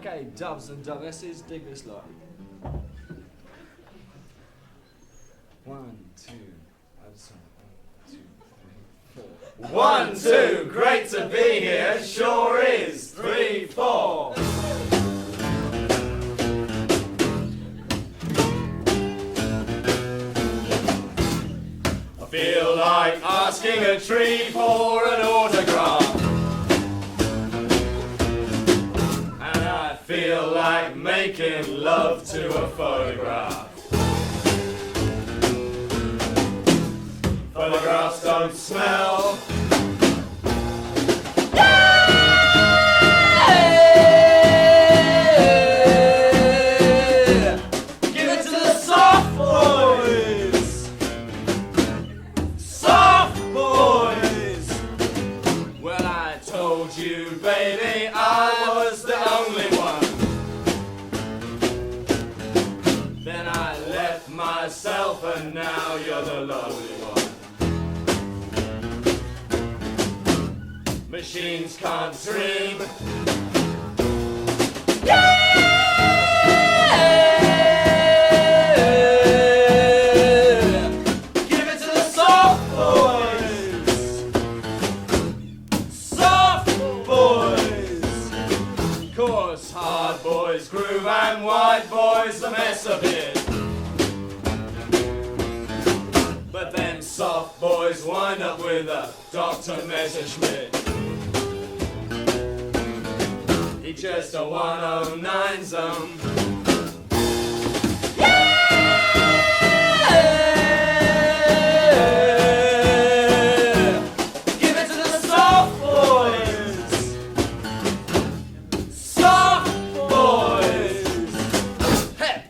Okay, dubs and dubesses, dig this lot. 1, 2, that's 1, 2, 3, 4. 1, 2, great to be here, sure is. 3, 4. I feel like asking a tree for an autograph. And I feel like making love to a photograph. Photographs don't smell. Give it to the soft boys. Soft boys. Well, I told you, baby, I was the only one. Then I left myself, and now you're the lonely one. Machines can't dream. Give it to the soft boys. Soft boys. Course hard boys groove and white boys a mess of it. But then soft boys wind up with a Dr. Messerschmitt. He just a 109's Give it to the soft boys. Soft boys. Hey.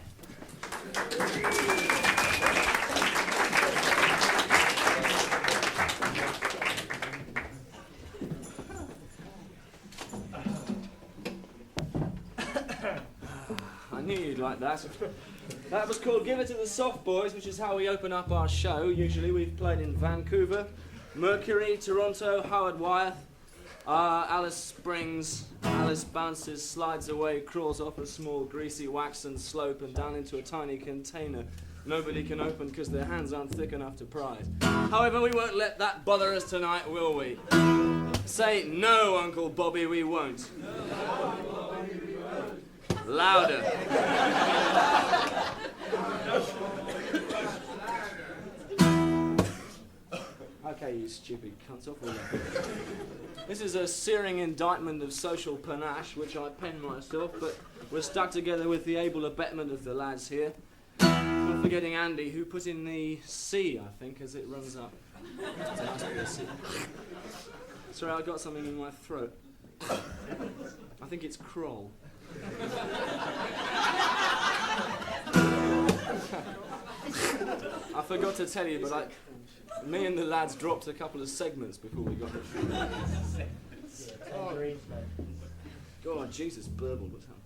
I knew you'd like that. That was called Give It to the Soft Boys, which is how we open up our show. Usually we've played in Vancouver, Mercury, Toronto, Howard Wyeth, Alice Springs. Alice bounces, slides away, crawls off a small greasy waxen slope and down into a tiny container nobody can open because their hands aren't thick enough to pry it. However, we won't let that bother us tonight, will we? Say no, Uncle Bobby, we won't. Louder. Okay, you stupid cunts, off with it. This is a searing indictment of social panache, which I penned myself, but we're stuck together with the able abetment of the lads here. Not forgetting Andy, who put in the C, I think, as it runs up. It's a nice bit of C. Sorry, I got something in my throat. I think it's Kroll. I forgot to tell you, but me and the lads dropped a couple of segments before we got it. God, Jesus, burbled was hell.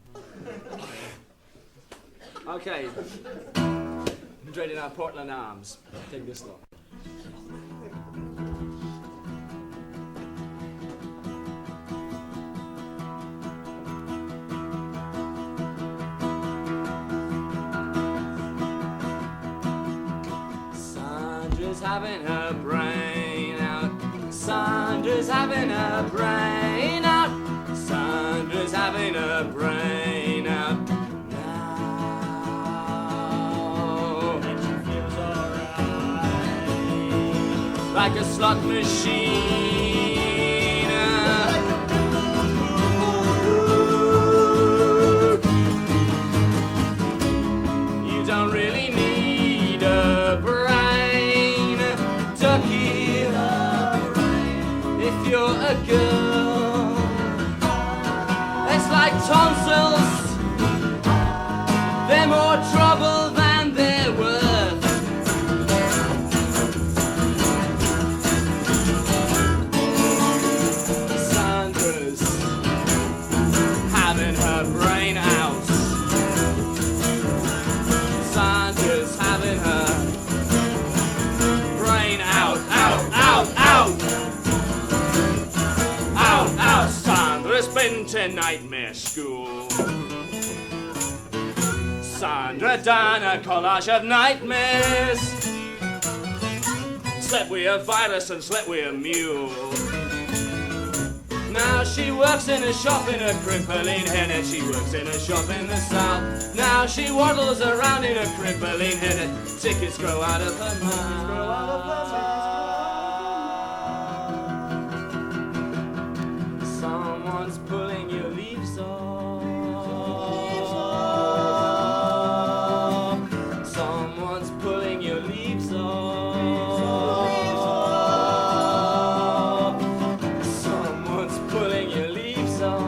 Okay. Dreading our Portland arms. Take this lot. Sandra's having her brain out. Sandra's having her brain out. Sandra's having her brain out. Now and she feels alright, like a slot machine. You don't really need a brain to hear if you're a girl. It's like tonsils, they're more trouble than they're worth. Sandra's having her brain out. Sandra's having her brain out, out, out, out. Out, out, Sandra's been to nightmare school. Sandra done a collage of nightmares. Slept with a virus and slept with a mule. Now she works in a shop in a crippling headache. She works in a shop in the south. Now she waddles around in a crippling headache. Tickets grow out of her mouth. Someone's pulling your leaves off. Someone's pulling your leaves off. Someone's pulling your leaves off.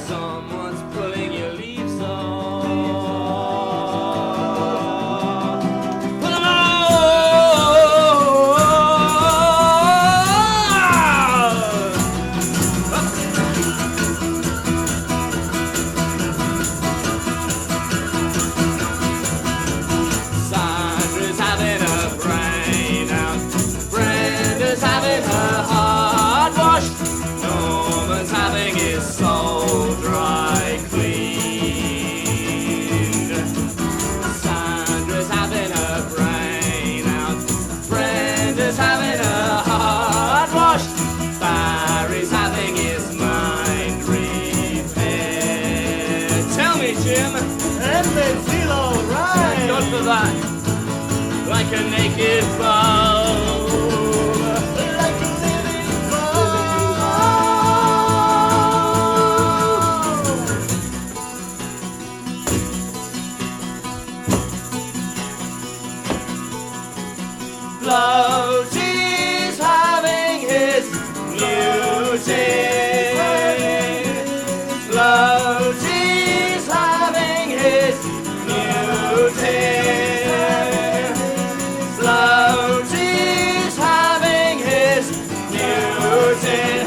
Someone's pulling your leaves off. Pull 'em off. Sandra's having a brain out. Brenda's having her heart washed. Norman's having his soul dry cleaned. Sandra's having her brain out. Brenda's having her heart washed. Barry's having his mind repaired. Tell me, Jim. And they feel alright. God for that. Like a naked bulb. Like a living ball. Floaty's having his music. Floaty's having his music. Floaty's having his music.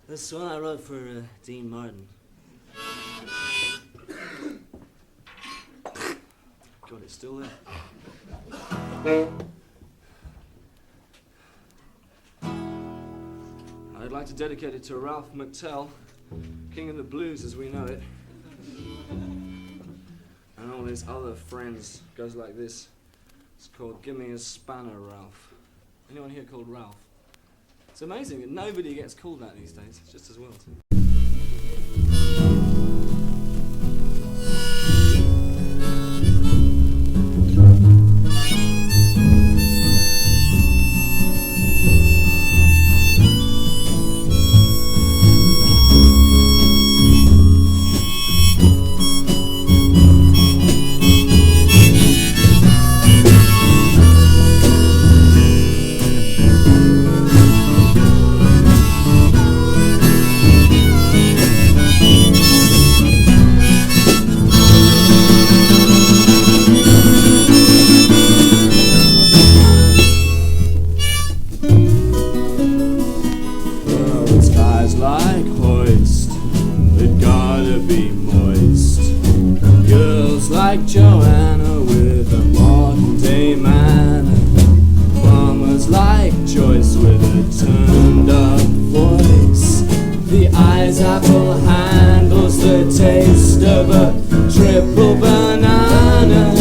This one I wrote for Dean Martin. God, it's still there. I'd like to dedicate it to Ralph McTell, king of the blues as we know it, and all his other friends. It goes like this. It's called Give Me a Spanner, Ralph. Anyone here called Ralph? It's amazing that nobody gets called that these days, just as well. Like Joanna with a modern day manner. Farmers like Joyce with a turned up voice. The eyes apple handles the taste of a triple banana.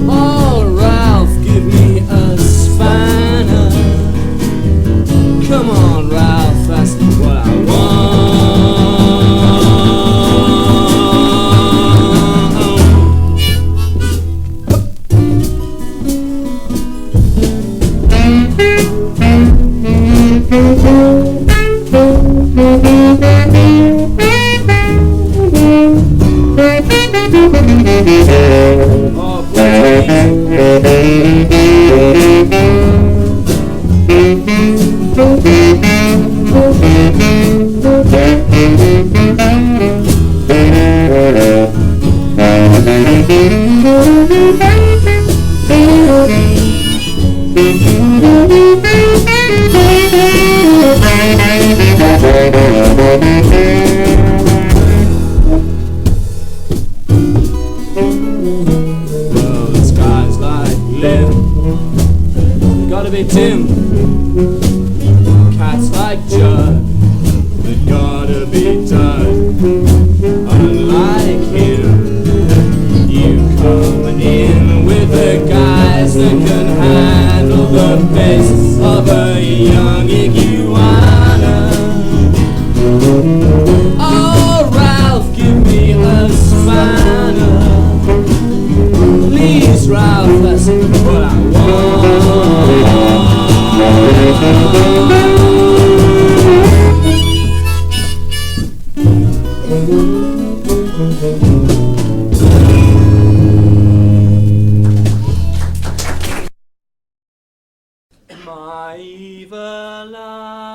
Oh, Ralph, give me a spanner. Come on, Ralph, that's what I want. Well, the sky's like lead. Gotta be Tim. Cats like Judd. They gotta be done. Unlike him, you come in with the guys that can handle the pace of a young iguana. Oh, Ralph, give me a spanner. Please, Ralph, that's what I want. My evil line.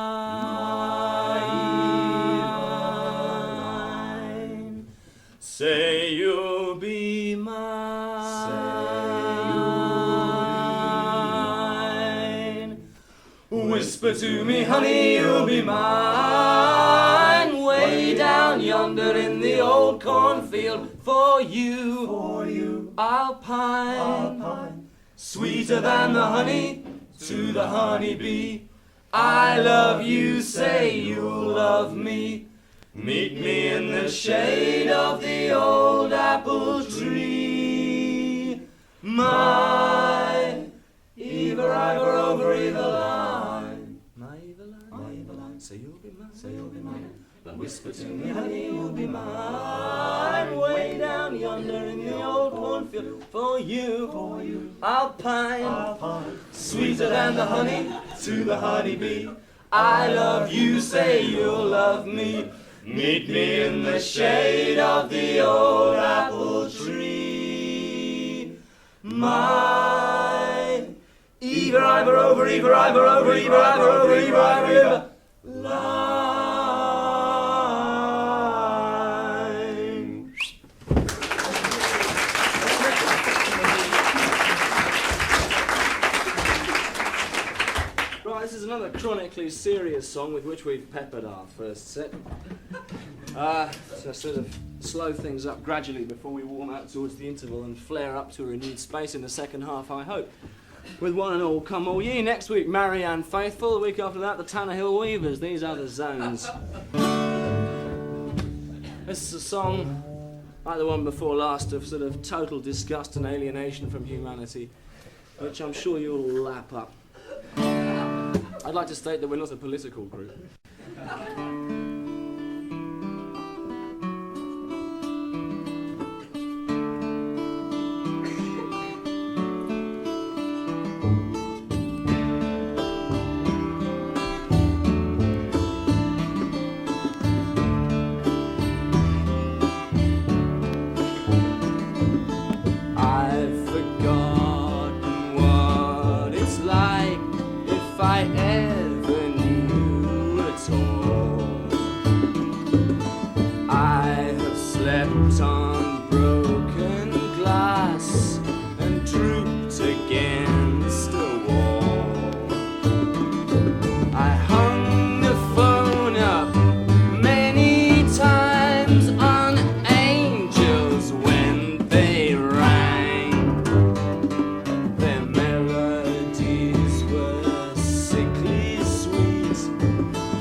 Say you'll be mine. Whisper to me, honey, you'll be mine. Way down yonder in the old cornfield, for you, I'll pine. Sweeter than the honey to the honeybee. I love you, say you'll love me. Meet me in the shade of the old apple tree. My Eva over the line. My Eva line, say you'll be mine. But whisper to me, honey, you'll be mine. Way down yonder in the old cornfield, for you, I'll pine. Sweeter than the honey to the honeybee. I love you, say you'll love me. Meet me in the shade of the old apple tree. My Eva over line. Right, this is another chronically serious song with which we've peppered our first set. To sort of slow things up gradually before we warm out towards the interval and flare up to a renewed space in the second half, I hope. With one and all, come all ye. Next week, Marianne Faithful. The week after that, the Tannehill Weavers. These are the zones. This is a song, like the one before last, of sort of total disgust and alienation from humanity, which I'm sure you'll lap up. I'd like to state that we're not a political group. I've forgotten what it's like if I ever knew at all. I have slept on broken glass and drooped against a wall. I hung the phone up many times on angels when they rang. Their melodies were sickly sweet,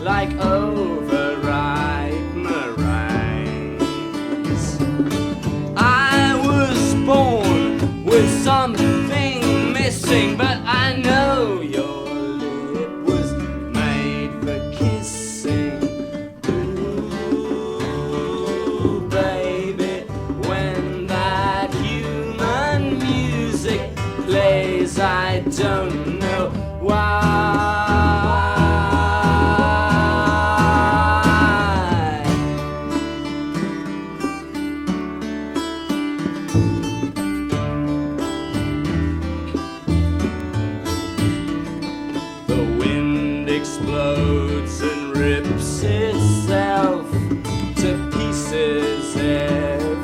like overripe meringues. I was born with something missing, but I know your lip was made for kissing. Ooh, baby, when that human music plays, I don't know why. The wind explodes rips itself to pieces everywhere.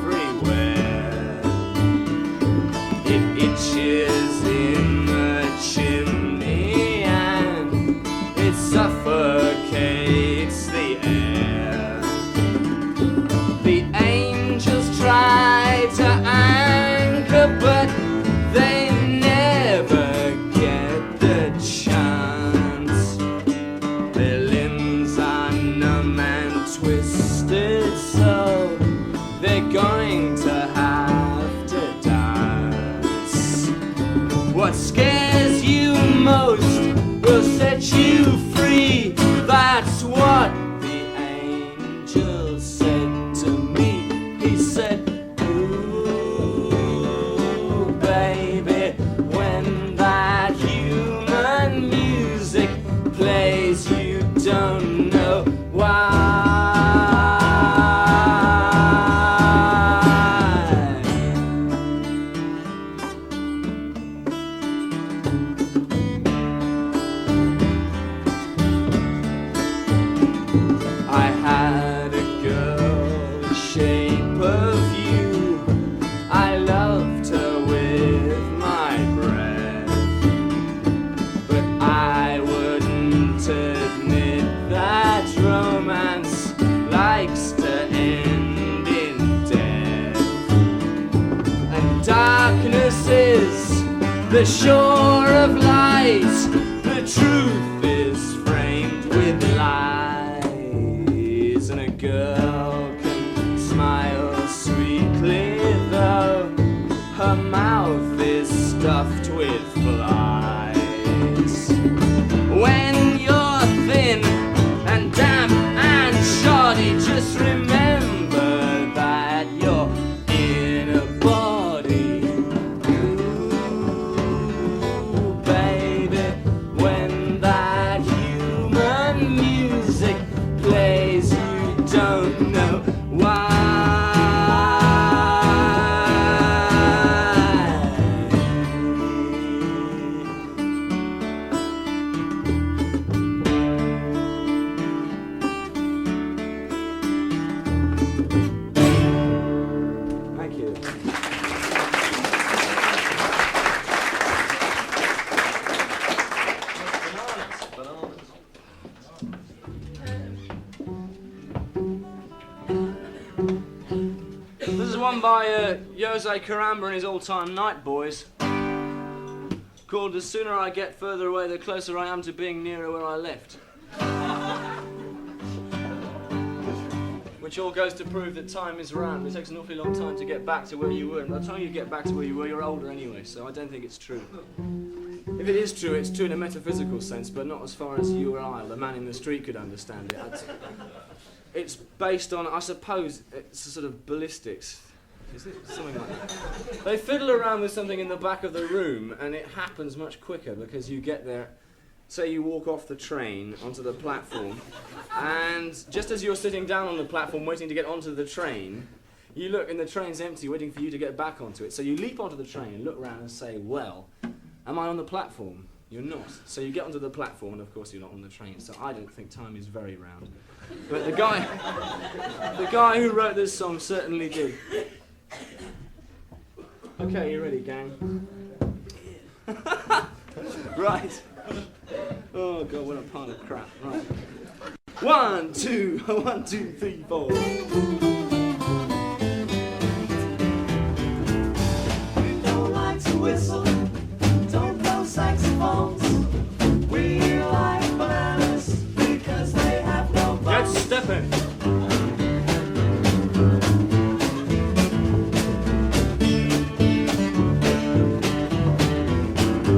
It itches in the chimney and it suffocates the air. The angels try to anchor, but they never get the chance. Their limbs are numb and twisted, so they're going to have to dance. What scares you most will set you free. That's what the angel said to me. He said, ooh, baby, when that human music plays, you don't know why. I had a girl the shape of you. I loved her with my breath, but I wouldn't admit that romance likes to end in death. And darkness is the shore of light. The truth is framed with lies, and a girl can smile sweetly though her mouth is stuffed with flies. When you're thin and damp and shoddy, just remember that you're in a body. Ooh, baby, when that human music plays, you don't know why. Thank you. This is one by Jose Caramba and his all-time Night Boys, called "The Sooner I Get Further Away, the Closer I Am to Being Nearer Where I Left." Which all goes to prove that time is round. It takes an awfully long time to get back to where you were, and by the time you get back to where you were, you're older anyway, so I don't think it's true. If it is true, it's true in a metaphysical sense, but not as far as you or I, or the man in the street, could understand it. It's based on, I suppose, it's a sort of ballistics. Is it? Something like that. They fiddle around with something in the back of the room, and it happens much quicker because you get there. Say you walk off the train onto the platform, and just as you're sitting down on the platform waiting to get onto the train, you look and the train's empty, waiting for you to get back onto it. So you leap onto the train and look around and say, well, am I on the platform? You're not. So you get onto the platform, and of course you're not on the train. So I don't think time is very round. But the guy who wrote this song certainly did. Okay, you ready, gang? Right. Oh god, what a pile of crap. Right. 1, 2, 1, 2, 3, 4. We don't like to whistle, don't blow saxophones. We like bananas because they have no bones. Get stepping.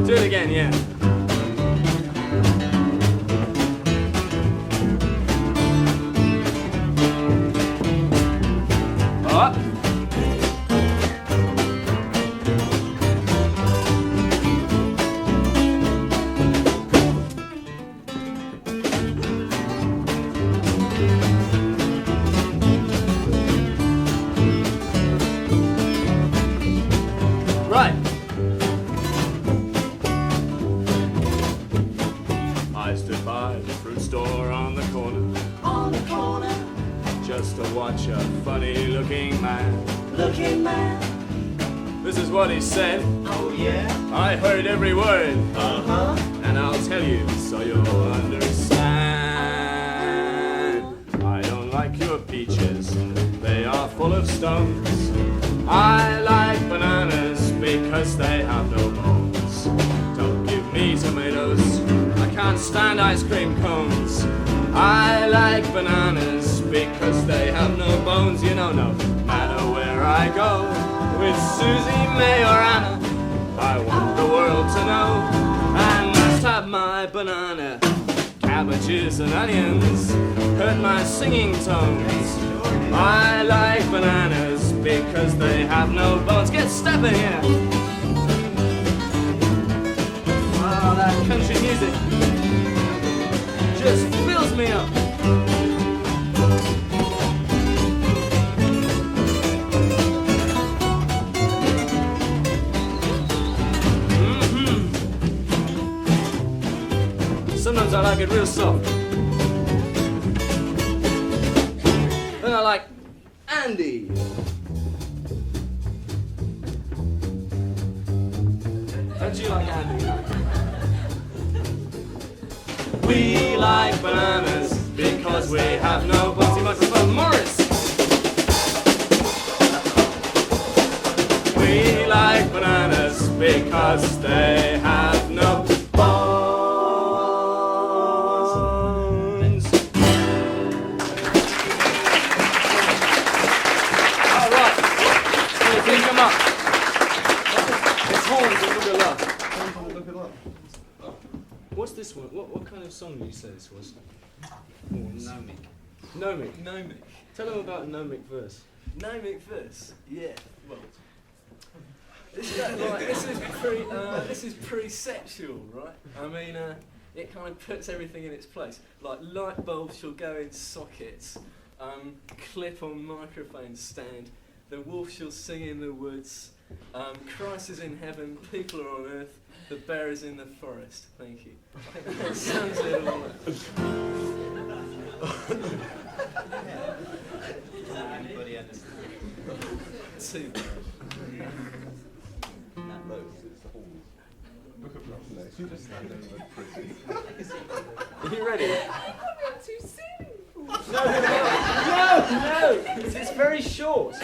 Do it again, yeah. Up. Right. I stood by the fruit store on the corner. just to watch a funny-looking man. Looking man. This is what he said. Oh yeah. I heard every word, Uh-huh. and I'll tell you so you'll understand. I don't like your peaches, they are full of stones. I like bananas because they have no bones. Don't give me tomatoes, I can't stand ice cream cones. I like bananas because they have no bones. You know, no matter where I go, with Susie, May or Anna, I want the world to know I must have my banana. Cabbages and onions hurt my singing tones. I like bananas because they have no bones. Get stepping here. Wow, that country music just fills me up. Sometimes I like it real soft. Then I like Andy. Don't you like Andy? We like bananas because we have no bossy microphone. Morris. We like bananas because they have no bones. All right. Anything come up? It's horns and look at love. What's this one? What kind of song did you say this was? Nomic. Nomic. Nomic. Tell them about Nomic verse. Nomic verse? Yeah. Well, this is pre-sexual, right? I mean, it kind of puts everything in its place. Like light bulbs shall go in sockets, clip on microphone stand, the wolf shall sing in the woods, Christ is in heaven, people are on earth, the bear is in the forest. Thank you. I think that sounds a little like... Anybody understand? Too bad. Are you ready? Too soon. No! It's very short.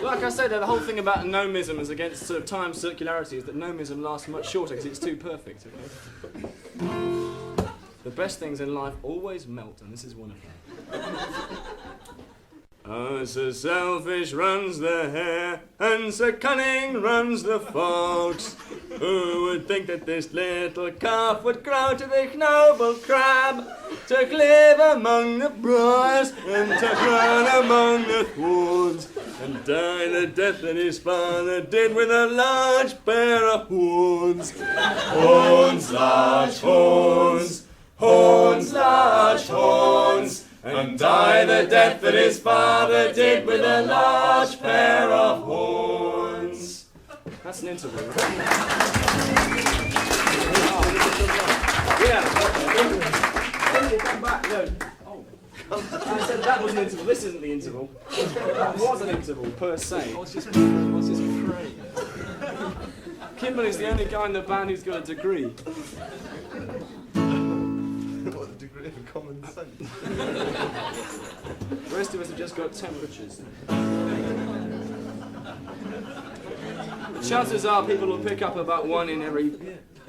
Like I said, the whole thing about nomism as against sort of time circularity is that nomism lasts much shorter because it's too perfect. Okay? The best things in life always melt, and this is one of them. Oh, so selfish runs the hare, and so cunning runs the fox. Who would think that this little calf would grow to the noble crab, to live among the briars, and to run among the thorns, and die the death that his father did with a large pair of horns. Horns, large horns, horns, large horns, and die the death that his father did with a large pair of horns. That's an interval, right? Yeah. Come back. No. Oh. I said that was an interval. This isn't the interval. That was an interval per se. I was just praying. Kimberly's the only guy in the band who's got a degree. What a degree of common sense. The rest of us have just got temperatures. The chances are people will pick up about one in every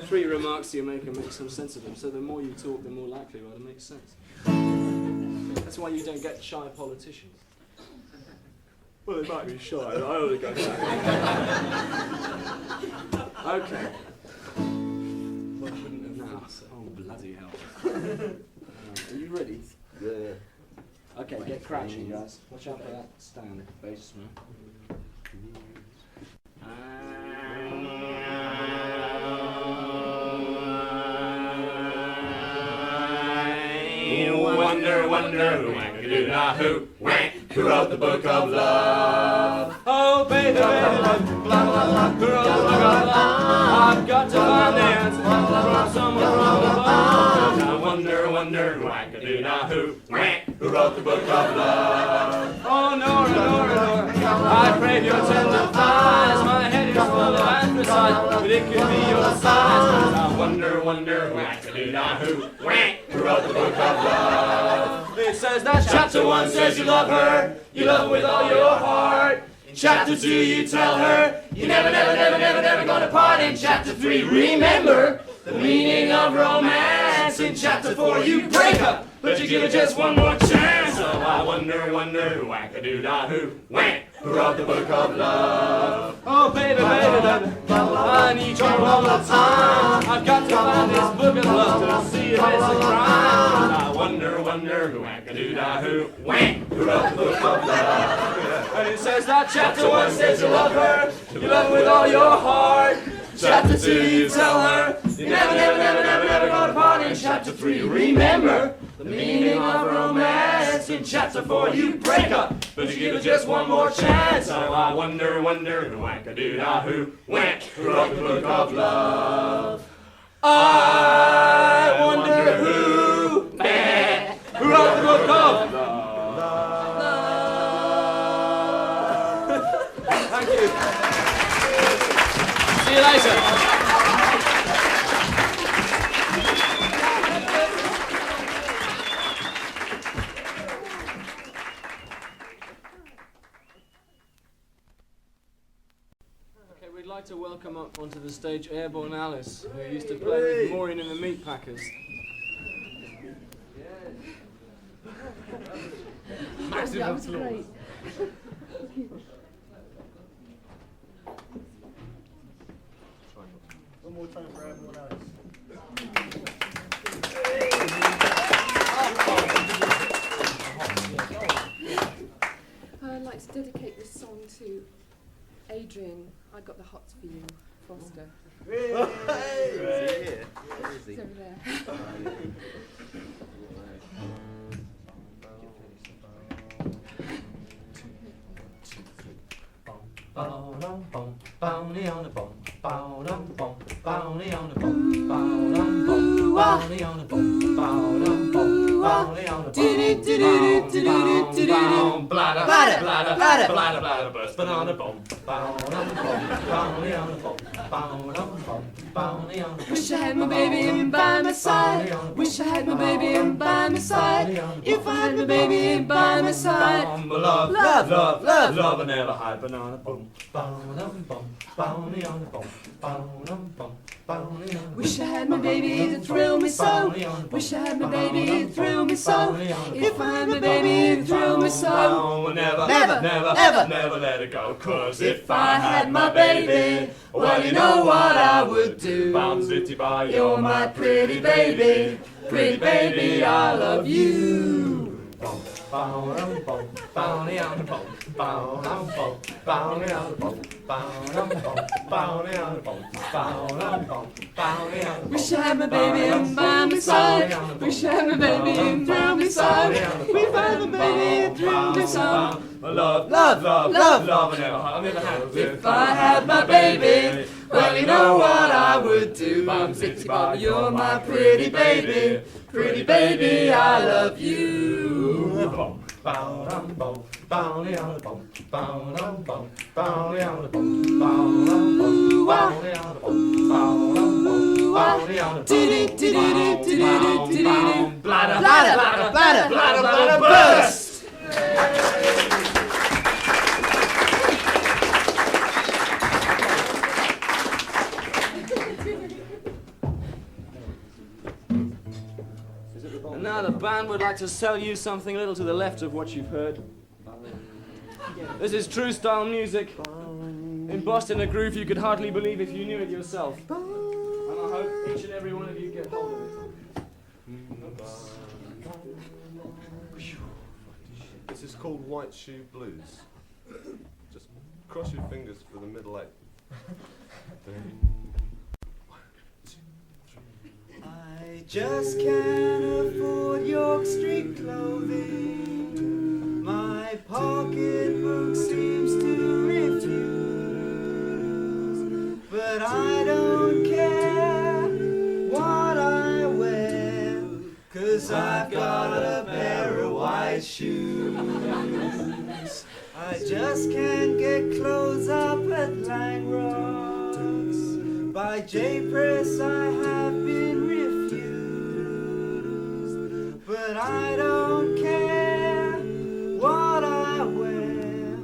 3 remarks you make and make some sense of them. So the more you talk, the more likely you are to make sense. That's why you don't get shy politicians. Well, they might be shy. I only go shy. Okay. Now, oh bloody hell. Are you ready? Yeah. Okay, get crouching, guys. Watch out for that stand, bassman. Wonder, wankadoo-na-hoo, wank, who wrote the book of love? Oh, baby, blah, blah, blah, who wrote the book of love? I've got to find the answer from someone from above. I wonder, wonder, whack-a-doo-dah-hoo, whack, who wrote the book of love? Oh, Nora, Nora, Nora, I crave your tender thighs. My head is full of anthracite, but it could be your size. I wonder, wonder, whack-a-doo-dah-hoo, whack, who wrote the book of love? It says that chapter 1 says you love her with all your heart. In chapter 2 you tell her you never, never, never, never, never gonna part. In chapter 3, remember the meaning of romance. In chapter 4 you break up, but you give it just one more chance. So I wonder, wonder, whack-a-doo-dah-hoo, whack, who wrote the book of love? Oh baby, baby, baby, I need you all the time. I've got to find this book of love to see if it's a crime. I wonder, wonder, whack-a-doo-dah-hoo, whack, who wrote the book of love? And it says that chapter 1 says you love her with all your heart. Chapter 2 you tell her you never, never, never, never, never gonna part. In chapter 3, remember the meaning of romance. In chapter 4 you break up, but you give it just one more chance. So I wonder, wonder, whack-a-doo-dah-hoo, whack, who wrote the book of love? I wonder who wrote the book of love? Thank you. See you later. Okay, we'd like to welcome up onto the stage Airborne Alice, who used to play with Maureen and the Meatpackers. Massive That was applause. great. One more time for everyone else. I'd like to dedicate this song to Adrian. I got the hots for you, Foster. Hey! It's over there. Wish I had my baby in by my side. Wish I had my baby in by my side. If I had my baby in by my side. Love, love, love, love, love, and never hide banana bum. Wish I had my baby to thrill me so. Wish I had my baby to thrill me so. If I had my baby to thrill me so. Never, Never, never, never. never let it go. 'Cause If I had my baby, well you know what I would do. City by You're my pretty baby, pretty baby, I love you. Wish I had my baby in by my side. Wish I had my baby in thrill me so. If I had my baby in thrill me so. Love, love, love, love, love, and never had it. If I had my baby, well you know what I would do. Bum zitty bum, you're my pretty baby, pretty baby, I love you. Bladder, bladder, bladder, bladder, bladder, bladder, burst. And now the band would like to sell you something a little to the left of what you've heard. This is true style music. In Boston, a groove you could hardly believe if you knew it yourself. And I hope each and every one of you get hold of it. This is called White Shoe Blues. Just cross your fingers for the middle eight. I just can't afford York Street clothing. My pocketbook seems to refuse. But I don't care what I wear, 'cause 'cause I've got a pair of white shoes. I just can't get clothes up at Langrose. By J-Press I have been refused, but I don't care what I wear,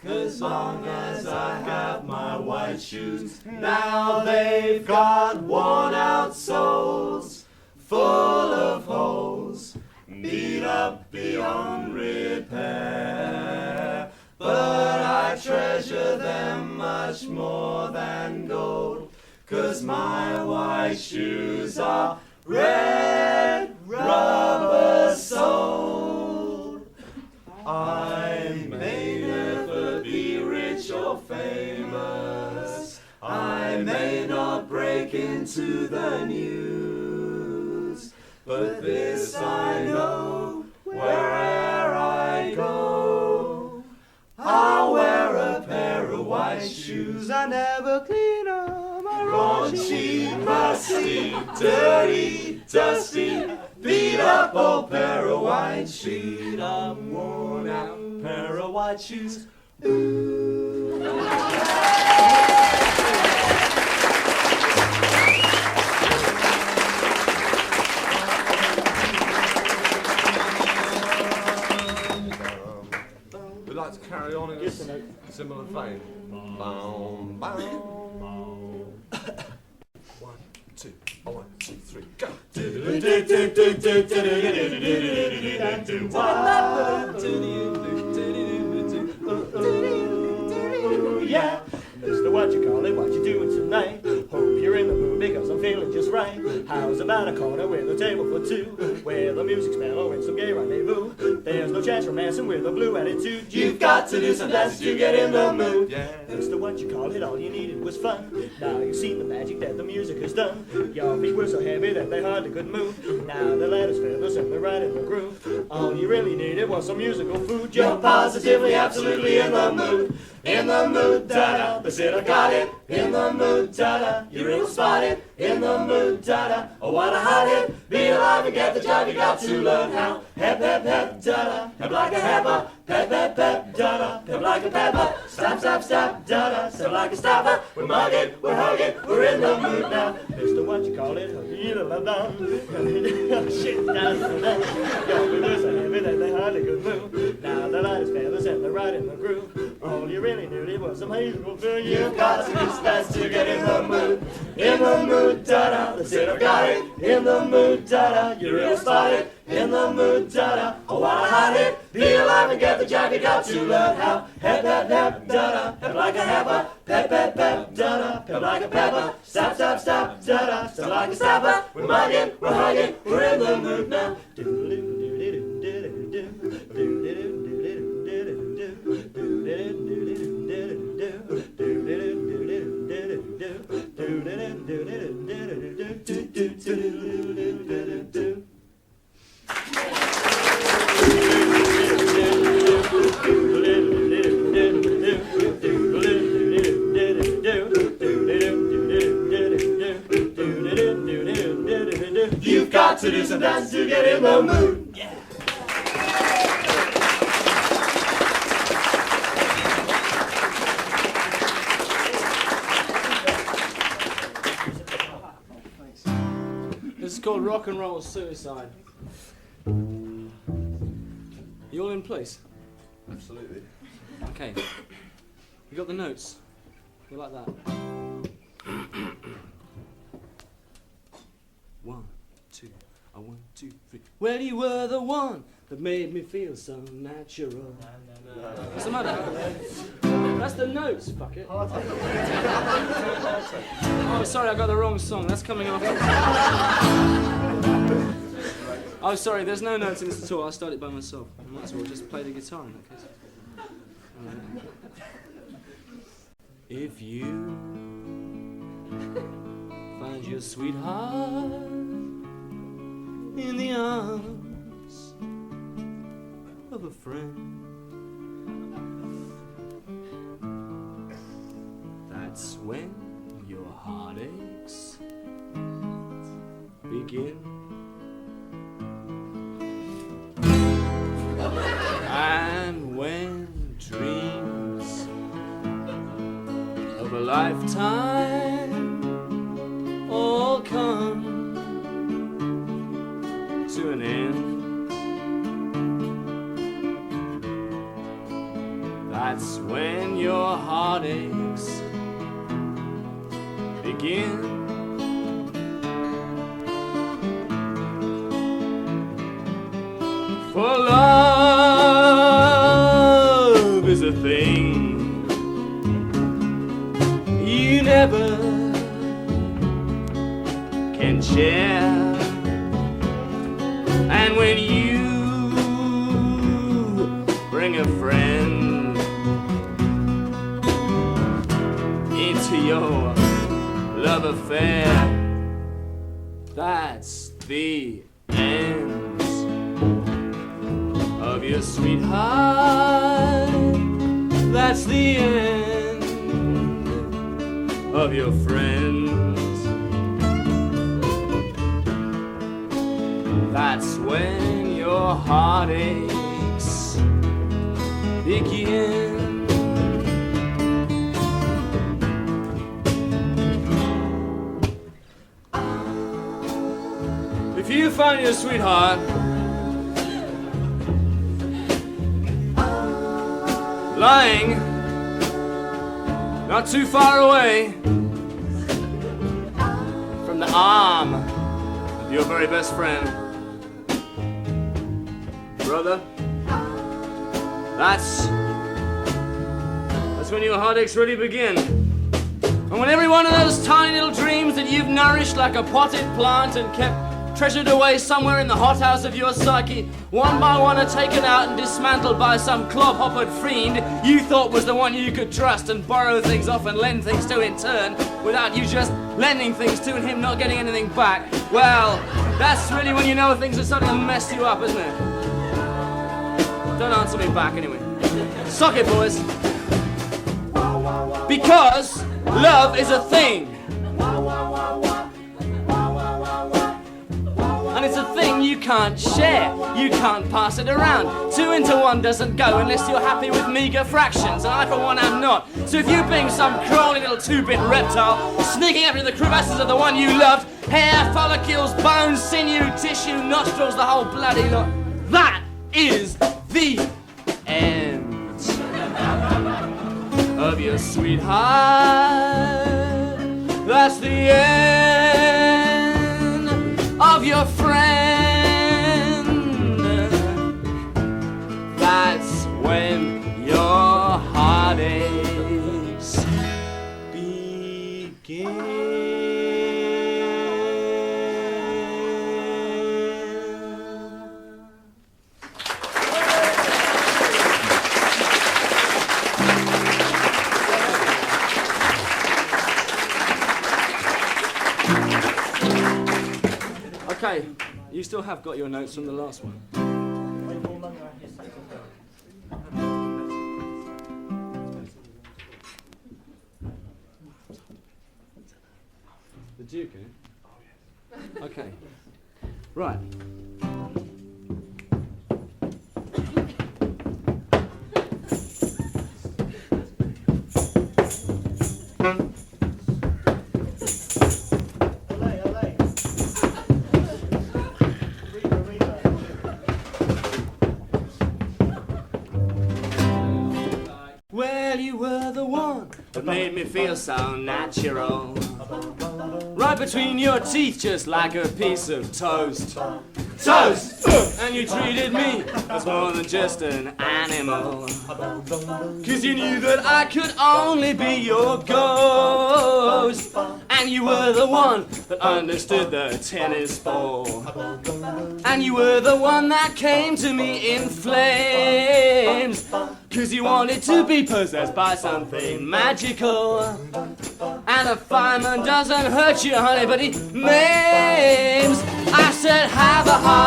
'cause long as I have my white shoes. Now they've got worn out soles, full of holes, beat up beyond repair. But I treasure them much more than gold, 'cause my white shoes are red rubber soled. I may never be rich or famous, I may not break into the news, but this I know, where'er I go, I'll wear a pair of white shoes. I never clean up my raunchy, musty, dirty, dusty, beat up old pair of white shoes. Beat up, worn out pair of white shoes. We'd like to carry on in a similar vein. Boom, boom. 1, 2, 1, 2, 3, go. Yeah, Mr. What you call it, what you doing tonight? Hope you're in the mood because I'm feeling just right. How's about a corner with a table for two, where the music's mellow and some gay rendezvous? There's no chance romancing with a blue attitude. You've got to do some dancing to get in the mood. Yeah. Mr. What you call it, all you needed was fun. Now you've seen the magic that the music has done. Your feet were so heavy that they hardly could move. Now the lattice feathers and they're right in the groove. All you really needed was some musical food. You're positively, absolutely in the mood. In the mood, da-da, they said I got it. In the mood, da-da, you're real spotted. In the mood, da-da, oh what a hot hit. Be alive and get the job, you got to learn how. Hep, hep, hep, da-da, hep like a hepper. Pep, pep, pep, da-da, pep like a pepper. Stop, stop, stop, da-da, step like a stopper. We're mugging, we're hugging, we're in the mood now. Mr. What you call it, huggy-da-da-dum. Shit, da-da-da-da. Your feet were so heavy that they hardly could move. Now the light is feathers and they're right in the groove. All you really needed was some musical food. You've got to do some dance to get in the mood. In the mood, da-da, they said I got it. In the mood, da-da, you're real spotted. In the mood, da-da, oh what a hot hit. Be alive and get the job, you got to learn how. Hep, hep, hep, da-da, hep like a hepper. Pep, pep, pep, da-da, pep like a pepper. Stop, stop, stop, da-da, stop like a stopper. We're mugging, we're hugging, we're in the mood now. You've got to do some dance to get in the mood. Yeah. This is called Rock and Roll Suicide. You all in place? Absolutely. Okay. You got the notes? You like that? 1, 2, 1, 2, 3. Well, you were the one that made me feel so natural. What's the matter? That's the notes, fuck it. Oh, sorry, I got the wrong song. That's coming off. Oh, sorry, there's no notes in this at all. I'll start it by myself. I might as well just play the guitar in that case. If you find your sweetheart in the arms of a friend, that's when your heartaches begin. time all come to an end. That's when your heartaches begin. For love is a thing you never can share. And when you bring a friend into your love affair, that's the end of your sweetheart. That's the end of your friends. That's when your heartaches begin. If you find your sweetheart lying not too far away from the arm of your very best friend, brother, that's when your heartaches really begin. And when every one of those tiny little dreams that you've nourished like a potted plant and kept treasured away somewhere in the hothouse of your psyche, one by one are taken out and dismantled by some clobhoppered fiend you thought was the one you could trust and borrow things off and lend things to in turn, without you just lending things to and him not getting anything back. Well, that's really when you know things are starting to mess you up, isn't it? Don't answer me back anyway. Suck it, boys. Because love is a thing. And it's a thing you can't share, you can't pass it around. 2 into 1 doesn't go unless you're happy with meager fractions, and I for one am not. So if you being some crawly little 2-bit reptile, sneaking up into the crevasses of the one you loved, hair, follicles, bones, sinew, tissue, nostrils, the whole bloody lot, that is the end of your sweetheart. That's the end of your friend. That's when your heartaches begin. Okay, you still have got your notes from the last one. The Duke, eh? Okay. Right. Well, you were the one that made me feel so natural. Right between your teeth, just like a piece of toast. Toast! And you treated me as more than just an animal. 'Cause you knew that I could only be your ghost. And you were the one that understood the tennis ball. And you were the one that came to me in flames. 'Cause you wanted to be possessed by something magical. And a fireman doesn't hurt you, honey, but he maims. I said, have a heart.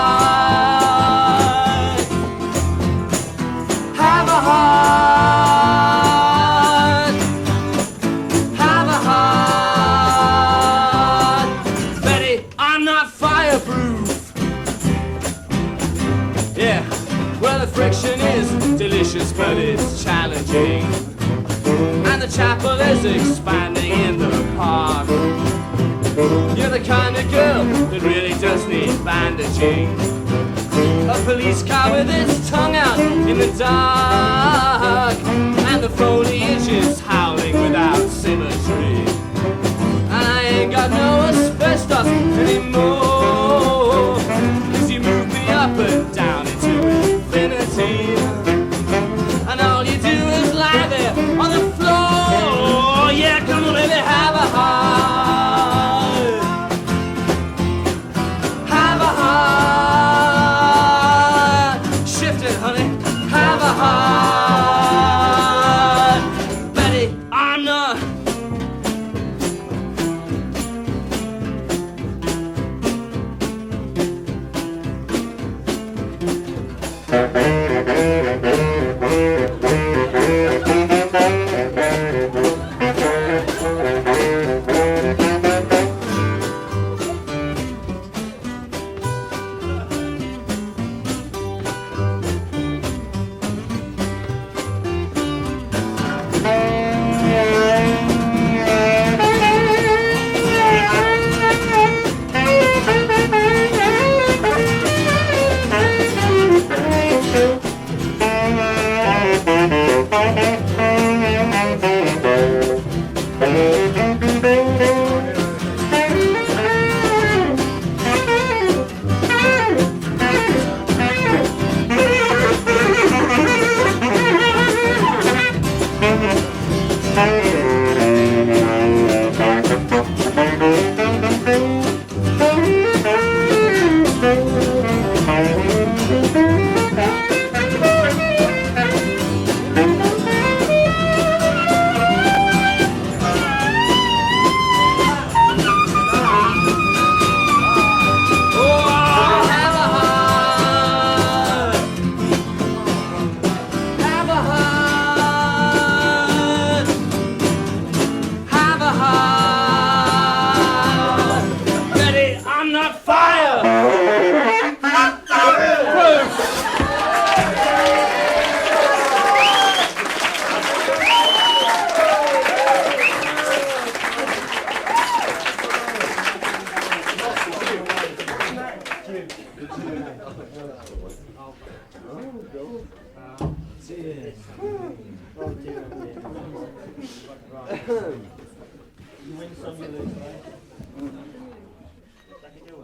Have a heart. Have a heart. Betty, I'm not fireproof. Yeah, well, the friction is delicious, but it's challenging. And the the chapel is expanding in the park. You're the kind of girl that really does need bandaging. A police car with its tongue out in the dark, and the foliage is howling without symmetry. And I ain't got no asbestos anymore, 'cause you move me up and down into infinity. And all you do is lie there on the floor. Yeah, come on, baby, have a heart. Have a heart. Shift it, honey. Have a heart. Betty, I'm not.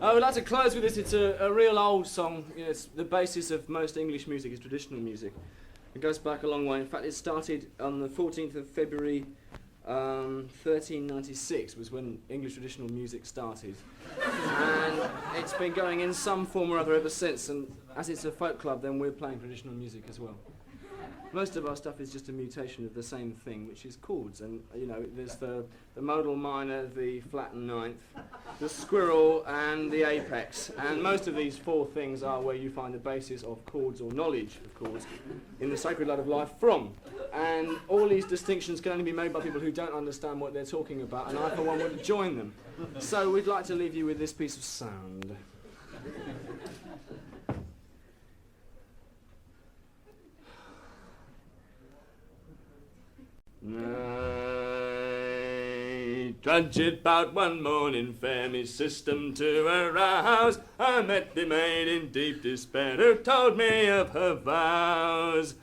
I would like to close with this. It's a real old song. You know, it's the basis of most English music is traditional music. It goes back a long way. In fact, it started on the 14th of February 1396 was when English traditional music started. And it's been going in some form or other ever since. And as it's a folk club, then we're playing traditional music as well. Most of our stuff is just a mutation of the same thing, which is chords. And, you know, there's the modal minor, the flattened ninth, the squirrel, and the apex. And most of these four things are where you find the basis of chords or knowledge of chords in the sacred light of life from. And all these distinctions can only be made by people who don't understand what they're talking about, and I, for one, would join them. So we'd like to leave you with this piece of sound. I trudged about one morning, fair me system to arouse. I met the maid in deep despair, who told me of her vows.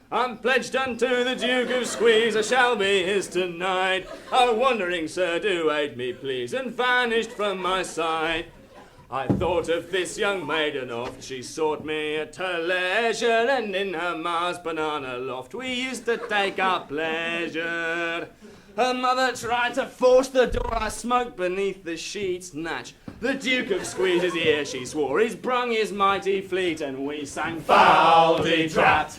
I'm pledged unto the Duke of Squeeze, I shall be his tonight. Oh, wandering sir, do aid me please, and vanished from my sight. I thought of this young maiden oft, she sought me at her leisure, and in her ma's banana loft we used to take our pleasure. Her mother tried to force the door, I smoked beneath the sheets, natch. The Duke of Squeeze's ear, she swore, he's brung his mighty fleet, and we sang foul-de-drat,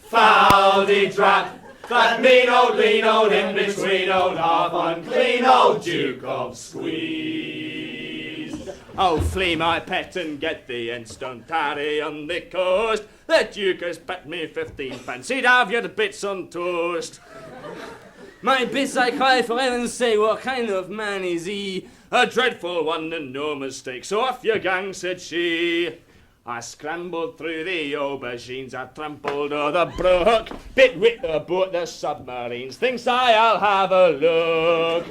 foul-de-drat, that mean old lean old in-between old half unclean old Duke of Squeeze. Oh, flee, my pet, and get thee hence, don't tarry on the coast. The Duke has bet me 15 pence, he'd have your bits on toast. My bits, I cry, for heaven's sake, what kind of man is he? A dreadful one and no mistake, so off your gang, said she. I scrambled through the aubergines, I trampled o'er the brook, bit with the boat, the submarines, thinks I'll have a look.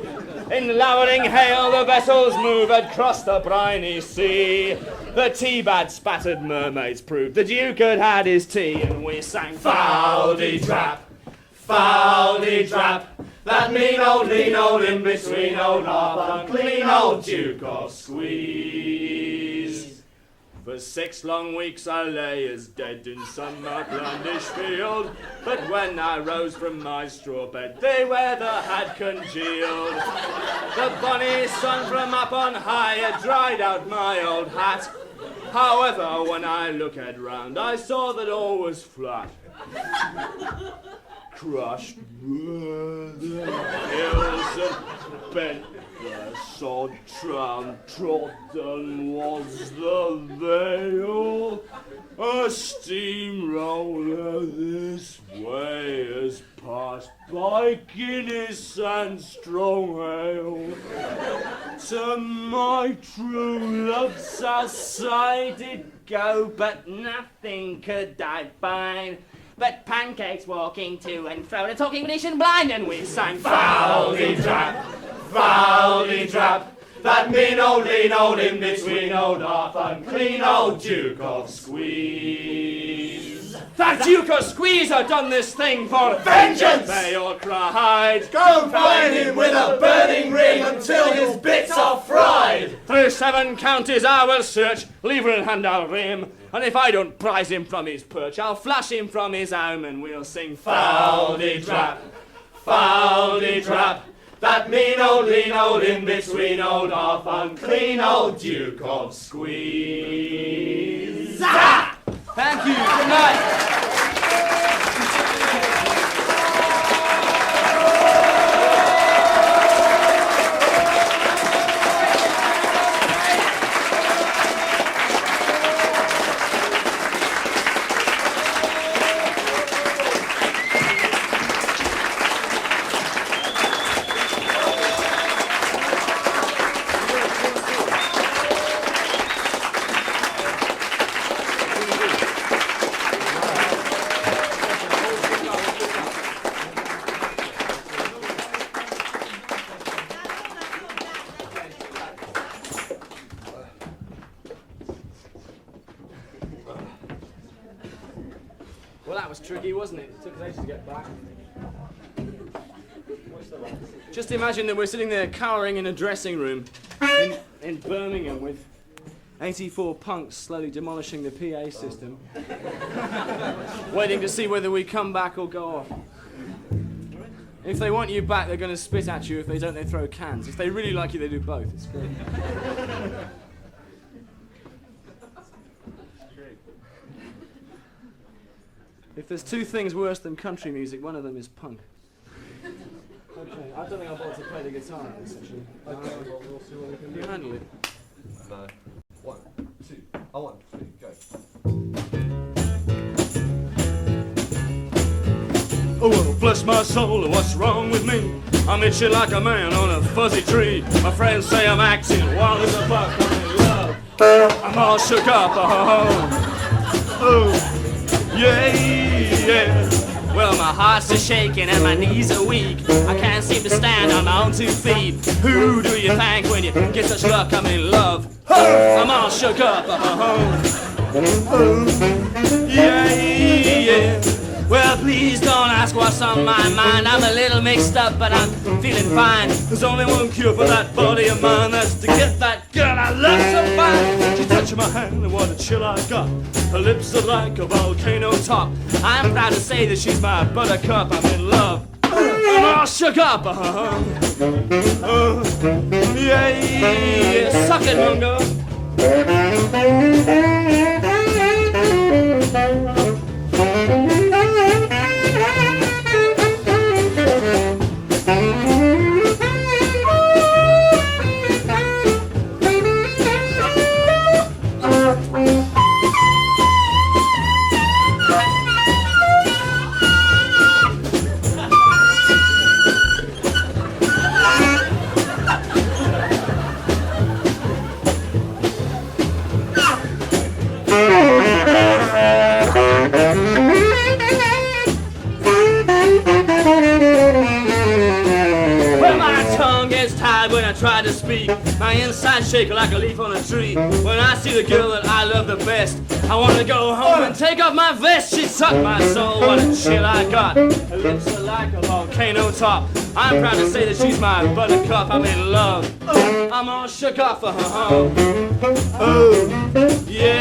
In lowering hail the vessels move across the briny sea. The tea-bad spattered mermaids proved the Duke had his tea, and we sang foul-de-drap, foul-de-drap, that mean old lean old in between old half unclean old Duke of Squeeze. For 6 long weeks I lay as dead in some outlandish field, but when I rose from my straw bed, the weather had congealed. The bonny sun from up on high had dried out my old hat. However, when I looked round, I saw that all was flat. Crushed the hills and bent the sod trodden was the veil. A steamroller this way has passed by Guinness and strong ale. To my true love's side did go, but nothing could I find but pancakes walking to and fro, and a talking Venetian blind, and we sang foul-de-drap, foul-de-drap, that mean old lean old in between old half unclean old Duke of Squeeze. That Duke of Squeeze had done this thing for vengeance, they all cried. Go and find him with a burning ring until his bits are fried. Through 7 counties I will search, lever in hand I'll rein, and if I don't prize him from his perch, I'll flash him from his home, and we'll sing foul-de-drap, foul-de-drap, that mean old lean old in between old half unclean old Duke of Squeeze. Ah! Thank you, good night. Well, that was tricky, wasn't it? It took us ages to get back. Just imagine that we're sitting there cowering in a dressing room in Birmingham with 84 punks slowly demolishing the PA system, waiting to see whether we come back or go off. If they want you back, they're going to spit at you. If they don't, they throw cans. If they really like you, they do both. It's great. If there's 2 things worse than country music, one of them is punk. Okay, I don't think I'll bother to play the guitar on this, actually. Okay, well, we'll see what we can Can you handle it? No. 1, 2, 1, 2, go. Oh, well, bless my soul, what's wrong with me? I'm itching like a man on a fuzzy tree. My friends say I'm acting wild as a buck. I'm in love. I'm all shook up. Oh, yeah, yeah. Well, my heart's a shaking and my knees are weak. I can't seem to stand on my own 2 feet. Who do you thank when you get such luck? I'm in love. I'm all shook up. Yeah, yeah. Well, please don't ask what's on my mind. I'm a little mixed up, but I'm feeling fine. There's only one cure for that body of mine. That's to get that girl I love so fine. She's touching my hand and what a chill I got. Her lips are like a volcano top. I'm proud to say that she's my buttercup. I'm in love. I'm all shook up. Yeah, yeah. Suck it, Mungo. weak. My inside shake like a leaf on a tree. When I see the girl that I love the best, I want to go home and take off my vest. She sucked my soul, what a chill I got. Her lips are like a volcano top. I'm proud to say that she's my buttercup. I'm in love. I'm all shook off for her home. Oh, yeah.